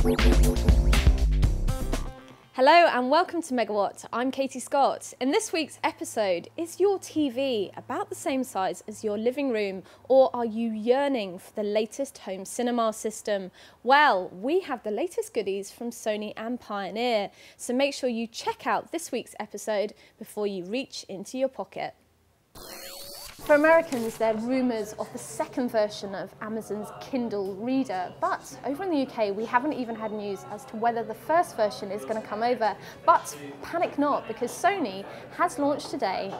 Hello and welcome to Megawatt. I'm Katie Scott. In this week's episode, is your TV about the same size as your living room, or are you yearning for the latest home cinema system? Well, we have the latest goodies from Sony and Pioneer, so make sure you check out this week's episode before you reach into your pocket. For Americans, there are rumours of the second version of Amazon's Kindle reader, but over in the UK we haven't even had news as to whether the first version is going to come over. But panic not, because Sony has launched today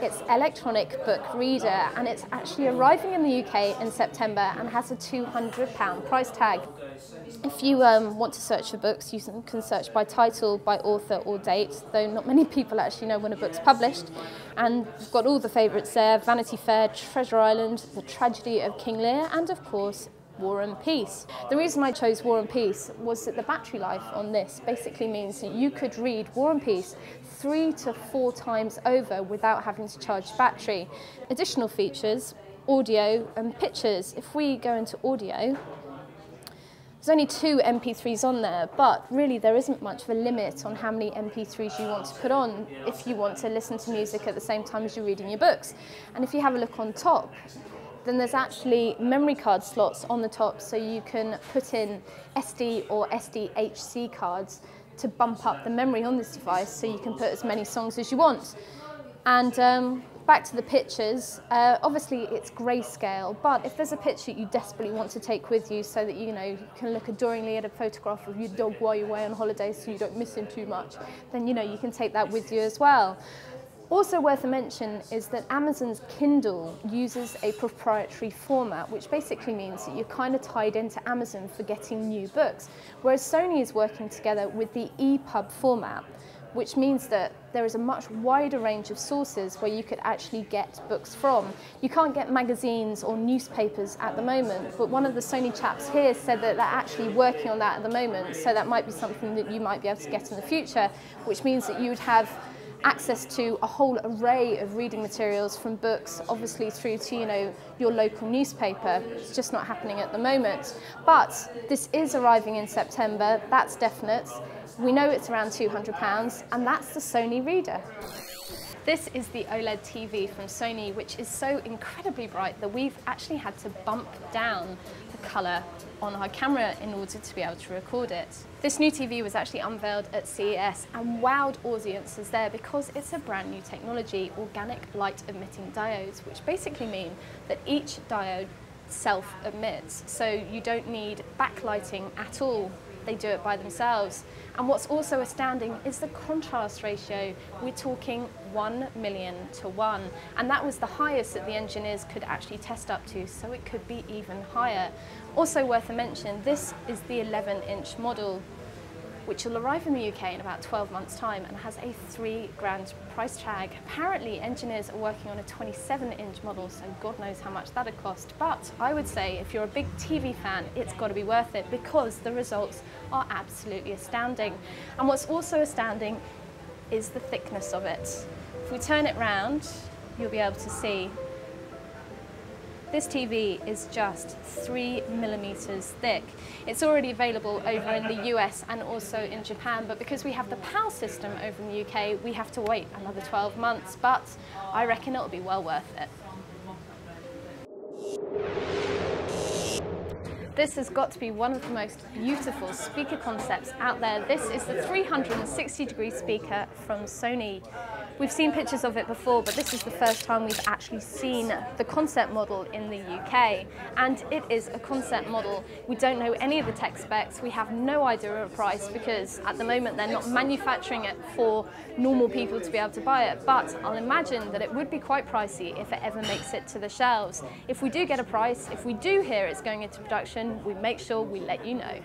its electronic book reader, and it's actually arriving in the UK in September and has a £200 price tag. If you want to search for books, you can search by title, by author or date, though not many people actually know when a book's published. And we've got all the favourites there: Vanity Fair, Treasure Island, The Tragedy of King Lear, and of course War and Peace. The reason I chose War and Peace was that the battery life on this basically means that you could read War and Peace 3 to 4 times over without having to charge battery. Additional features: audio and pictures. If we go into audio, there's only 2 MP3s on there, but really there isn't much of a limit on how many MP3s you want to put on if you want to listen to music at the same time as you're reading your books. And if you have a look on top, then there's actually memory card slots on the top, so you can put in SD or SDHC cards to bump up the memory on this device, so you can put as many songs as you want. And back to the pictures, obviously it's grayscale, but if there's a picture you desperately want to take with you so that you can look adoringly at a photograph of your dog while you're away on holiday so you don't miss him too much, then you can take that with you as well. Also worth a mention is that Amazon's Kindle uses a proprietary format, which basically means that you're kind of tied into Amazon for getting new books, whereas Sony is working together with the EPUB format, which means that there is a much wider range of sources where you could actually get books from. You can't get magazines or newspapers at the moment, but one of the Sony chaps here said that they're actually working on that at the moment, so that might be something that you might be able to get in the future, which means that you would have access to a whole array of reading materials, from books obviously through to your local newspaper. It's just not happening at the moment, but this is arriving in September, that's definite. We know it's around £200, and that's the Sony reader. This is the OLED TV from Sony, which is so incredibly bright that we've actually had to bump down the colour on our camera in order to be able to record it. This new TV was actually unveiled at CES and wowed audiences there because it's a brand new technology, organic light emitting diodes, which basically mean that each diode self-emits, so you don't need backlighting at all. They do it by themselves. And what's also astounding is the contrast ratio. We're talking 1,000,000 to 1, and that was the highest that the engineers could actually test up to, so it could be even higher. Also worth a mention, this is the 11-inch model, which will arrive in the UK in about 12 months' time and has a £3,000 price tag. Apparently engineers are working on a 27-inch model, so God knows how much that'd cost. But I would say if you're a big TV fan, it's got to be worth it, because the results are absolutely astounding. And what's also astounding is the thickness of it. If we turn it round, you'll be able to see this TV is just 3mm thick. It's already available over in the US and also in Japan, but because we have the PAL system over in the UK, we have to wait another 12 months, but I reckon it'll be well worth it. This has got to be one of the most beautiful speaker concepts out there. This is the 360-degree speaker from Sony. We've seen pictures of it before, but this is the first time we've actually seen the concept model in the UK. And it is a concept model. We don't know any of the tech specs. We have no idea of a price, because at the moment they're not manufacturing it for normal people to be able to buy it. But I'll imagine that it would be quite pricey if it ever makes it to the shelves. If we do get a price, if we do hear it's going into production, we make sure we let you know.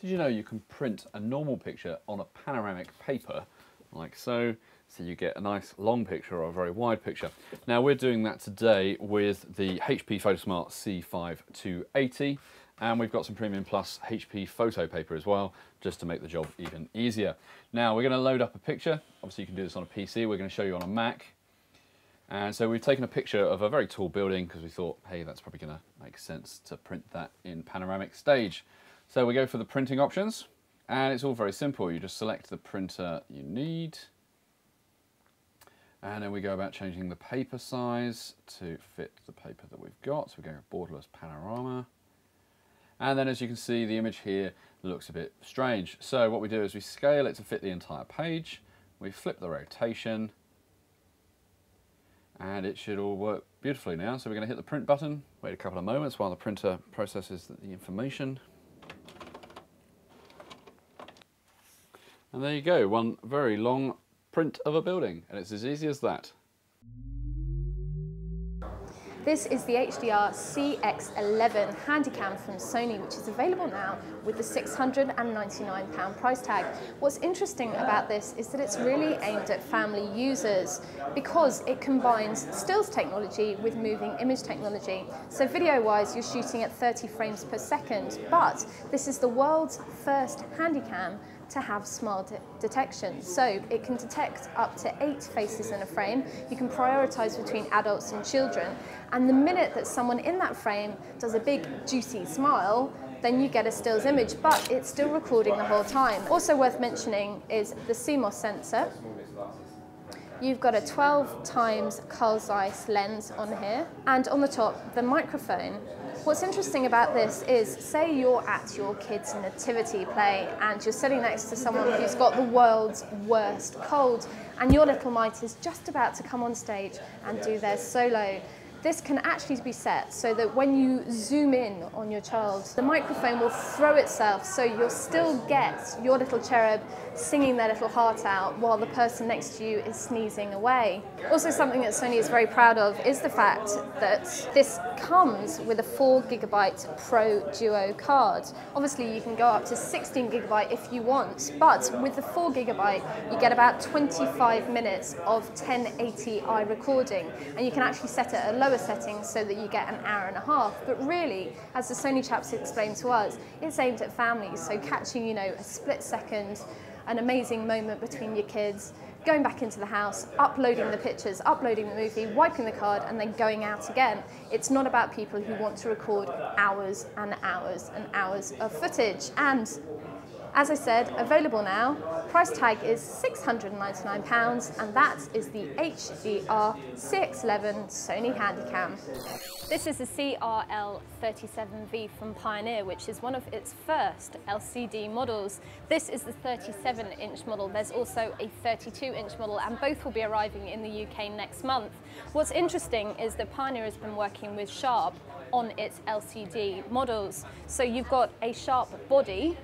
Did you know you can print a normal picture on a panoramic paper, like so you get a nice long picture or a very wide picture. Now we're doing that today with the HP PhotoSmart C5 280, And we've got some Premium Plus HP photo paper as well, just to make the job even easier. Now we're going to load up a picture. Obviously you can do this on a PC, we're going to show you on a Mac. And so we've taken a picture of a very tall building because we thought, hey, that's probably going to make sense to print that in panoramic stage. So we go for the printing options, and it's all very simple. You just select the printer you need, and then we go about changing the paper size to fit the paper that we've got. So we go borderless panorama. And then as you can see, the image here looks a bit strange. So what we do is we scale it to fit the entire page. We flip the rotation, and it should all work beautifully now. So we're going to hit the print button, wait a couple of moments while the printer processes the information. And there you go, one very long print of a building, and it's as easy as that. This is the HDR CX11 Handycam from Sony, which is available now with the £699 price tag. What's interesting about this is that it's really aimed at family users because it combines stills technology with moving image technology. So video-wise, you're shooting at 30 frames per second, but this is the world's first Handycam to have smile detection. So it can detect up to 8 faces in a frame. You can prioritize between adults and children. And the minute that someone in that frame does a big, juicy smile, then you get a stills image, but it's still recording the whole time. Also worth mentioning is the CMOS sensor. You've got a 12 times Carl Zeiss lens on here, and on the top, the microphone. What's interesting about this is, say you're at your kid's nativity play and you're sitting next to someone who's got the world's worst cold, and your little mite is just about to come on stage and do their solo. This can actually be set so that when you zoom in on your child, the microphone will throw itself, so you'll still get your little cherub singing their little heart out while the person next to you is sneezing away. Also, something that Sony is very proud of is the fact that this comes with a 4GB Pro Duo card. Obviously, you can go up to 16GB if you want, but with the 4GB, you get about 25 minutes of 1080i recording, and you can actually set it at a lower settings so that you get an hour and a half. But really, as the Sony chaps explained to us, it's aimed at families, so catching, you know, a split second, an amazing moment between your kids, going back into the house, uploading the pictures, uploading the movie, wiping the card, and then going out again. It's not about people who want to record hours and hours and hours of footage. And as I said, available now. Price tag is £699, and that is the HDR CX11 Sony Handycam. This is the CRL37V from Pioneer, which is one of its first LCD models. This is the 37-inch model. There's also a 32-inch model, and both will be arriving in the UK next month. What's interesting is that Pioneer has been working with Sharp on its LCD models. So you've got a Sharp body,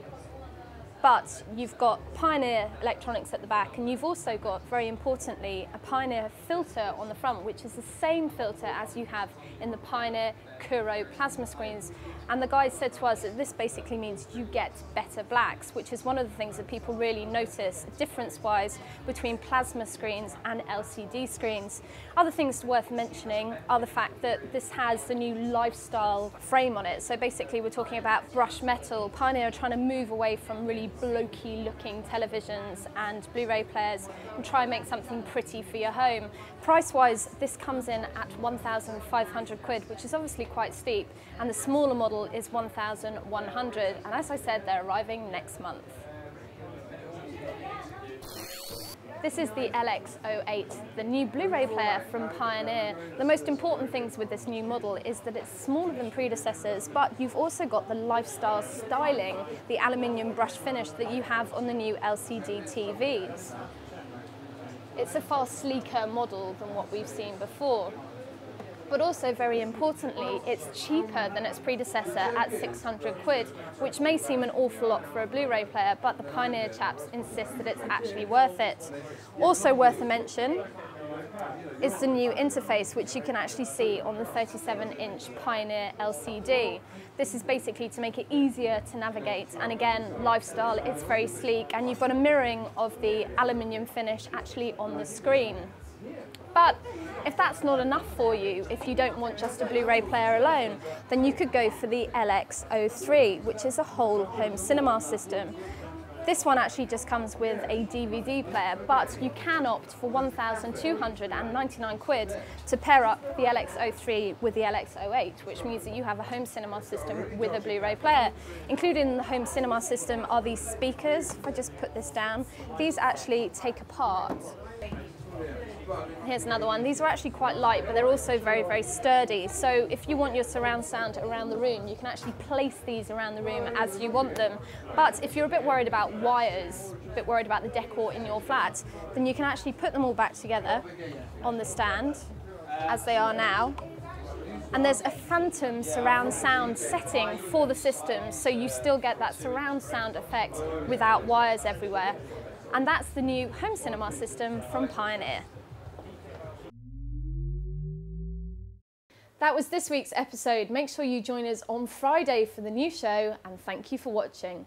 but you've got Pioneer electronics at the back, and you've also got, very importantly, a Pioneer filter on the front, which is the same filter as you have in the Pioneer Kuro plasma screens. And the guys said to us that this basically means you get better blacks, which is one of the things that people really notice difference-wise between plasma screens and LCD screens. Other things worth mentioning are the fact that this has the new lifestyle frame on it. So basically we're talking about brushed metal. Pioneer are trying to move away from really blokey looking televisions and Blu-ray players and try and make something pretty for your home. Price-wise, this comes in at 1,500 quid, which is obviously quite steep, and the smaller model is 1,100, and as I said, they're arriving next month. This is the LX08, the new Blu-ray player from Pioneer. The most important things with this new model is that it's smaller than predecessors, but you've also got the lifestyle styling, the aluminium brush finish that you have on the new LCD TVs. It's a far sleeker model than what we've seen before. But also, very importantly, it's cheaper than its predecessor at 600 quid, which may seem an awful lot for a Blu-ray player, but the Pioneer chaps insist that it's actually worth it. Also worth a mention is the new interface, which you can actually see on the 37-inch Pioneer LCD. This is basically to make it easier to navigate, and again, lifestyle, it's very sleek, and you've got a mirroring of the aluminium finish actually on the screen. But if that's not enough for you, if you don't want just a Blu-ray player alone, then you could go for the LX03, which is a whole home cinema system. This one actually just comes with a DVD player, but you can opt for 1,299 quid to pair up the LX03 with the LX08, which means that you have a home cinema system with a Blu-ray player. Included in the home cinema system are these speakers. If I just put this down, these actually take apart. Here's another one. These are actually quite light, but they're also very, very sturdy. So if you want your surround sound around the room, you can actually place these around the room as you want them. But if you're a bit worried about wires, a bit worried about the decor in your flat, then you can actually put them all back together on the stand, as they are now. And there's a phantom surround sound setting for the system, so you still get that surround sound effect without wires everywhere. And that's the new home cinema system from Pioneer. That was this week's episode. Make sure you join us on Friday for the new show, and thank you for watching.